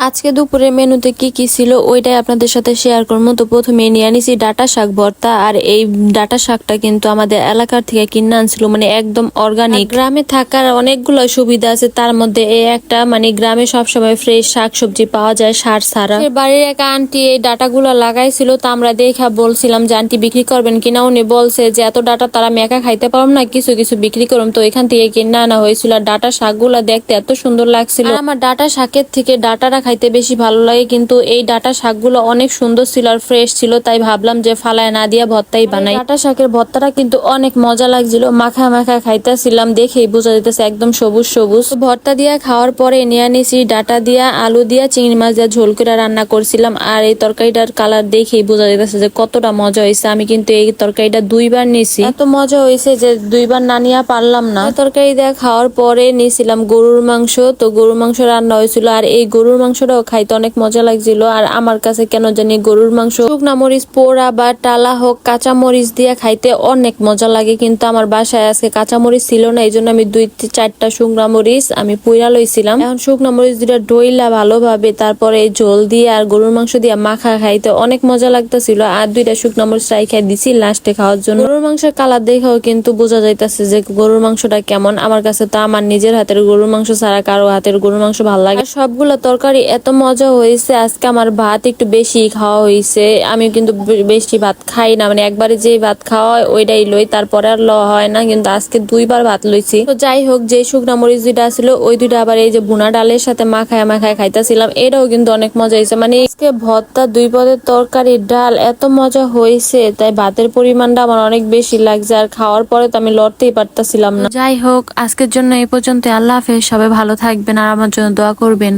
আজকে দুপুরে মেনুতে কি কি ছিল ওইটাই আপনাদের সাথে শেয়ার করবো। তো প্রথমে নিয়ে নিছি ডাটা শাক ভর্তা। আর এই ডাটা শাকটা কিন্তু আমাদের এলাকার থেকে কিনে আনছিল, মানে একদম অর্গানিক। গ্রামে থাকার অনেকগুলো সুবিধা আছে, তার মধ্যে এই একটা, মানে গ্রামে সবসময় ফ্রেশ শাক সবজি পাওয়া যায় সার ছাড়া। বাড়ির এক আন্টি এই ডাটাগুলো লাগাইছিল, তো আমরা দেখা বলছিলাম যে আন্টি বিক্রি করবেন কিনা। উনি বলছে যে এত ডাটা তারা আমি একা খাইতে পারলাম না, কিছু কিছু বিক্রি করুম। তো এখান থেকে কিনে আনা হয়েছিল। আর ডাটা শাকগুলো দেখতে এত সুন্দর লাগছিল। আর আমার ডাটা শাকের থেকে ডাটাটা খাইতে বেশি ভালো লাগে, কিন্তু এই ডাটা শাকগুলো অনেক সুন্দর ছিল আর ফ্রেশ ছিল, তাই ভাবলাম যে ফালায় না দিয়া ভর্তাই বানাই। ডাটা শাকের ভর্তাটা কিন্তু অনেক মজা লাগছিল, মাখা মাখা খাইতেছিলাম, দেখেই বোঝা যেতেছে একদম সবুজ সবুজ। ভর্তা দিয়া খাওয়ার পরে নিয়ে নিছি ডাটা দিয়া, আলু দিয়া, চিংড়ি মাছ দিয়া ঝোল করে রান্না করছিলাম। আর এই তরকারিটার কালার দেখেই বোঝা যেতেছে যে কতটা মজা হয়েছে। আমি কিন্তু এই তরকারিটা দুইবার নিছি, এত মজা হয়েছে যে দুইবার না নিয়ে পারলাম না। তরকারি দিয়া খাওয়ার পরে নিয়েছিলাম গরুর মাংস। তো গরুর মাংস রান্না হয়েছিল, আর এই গরুর মাংসটাও খাইতে অনেক মজা লাগছিল। আর আমার কাছে কেন জানি গরুর মাংস শুকনা মরিচ পোড়া বা টালা হোক কাঁচা মরিচ দিয়ে খাইতে অনেক মজা লাগে, কিন্তু আমার বাসায় আজকে কাঁচা মরিচ ছিল না, এই জন্য আমি 2-4টা শুকনা মরিচ আমি পুইরা লইছিলাম। এখন শুকনা মরিচ দুটা ডইলা ভালোভাবে তারপরে ঝোল দিয়ে আর গরুর মাংস দিয়ে মাখা খাইতে অনেক মজা লাগতেছিল। আর 2টা শুকনা মরিচ রাইখা দিছি লাস্টে খাওয়ার জন্য। গরুর মাংসের কালার দেখাও কিন্তু বোঝা যাইতেছে যে গরুর মাংসটা কেমন। আমার কাছে তো আমার নিজের হাতের গরুর মাংস ছাড়া কারো হাতের গরুর মাংস ভালো লাগে। সবগুলো তরকারি এত মজা হয়েছে। আজকে আমার ভাত একটু বেশি খাওয়া হয়েছে। আমি কিন্তু বেশি ভাত খাই না, মানে একবারে যে ভাত খাওয়া হয় ওইটাই লই, তারপরে আর লওয়া হয় না। কিন্তু আজকে 2বার ভাত লইছি। তো যাই হোক, যে শুকনা মরিচ 2টা ছিল ওই 2টা আবার এই যে ভুনা ডালের সাথে মাখায় মাখায় খাইতেছিলাম, এটাও কিন্তু অনেক মজা হয়েছে। মানে আজকে ভর্তা, 2 পদের তরকারি, ডাল এত মজা হয়েছে, তাই ভাতের পরিমাণটা আমার অনেক বেশি লাগছে। আর খাওয়ার পরে তো আমি লড়তেই পারতাছিলাম না। যাই হোক, আজকের জন্য এই পর্যন্ত। আল্লাহ হাফেজ, সবাই ভালো থাকবেন আর আমার জন্য দোয়া করবেন।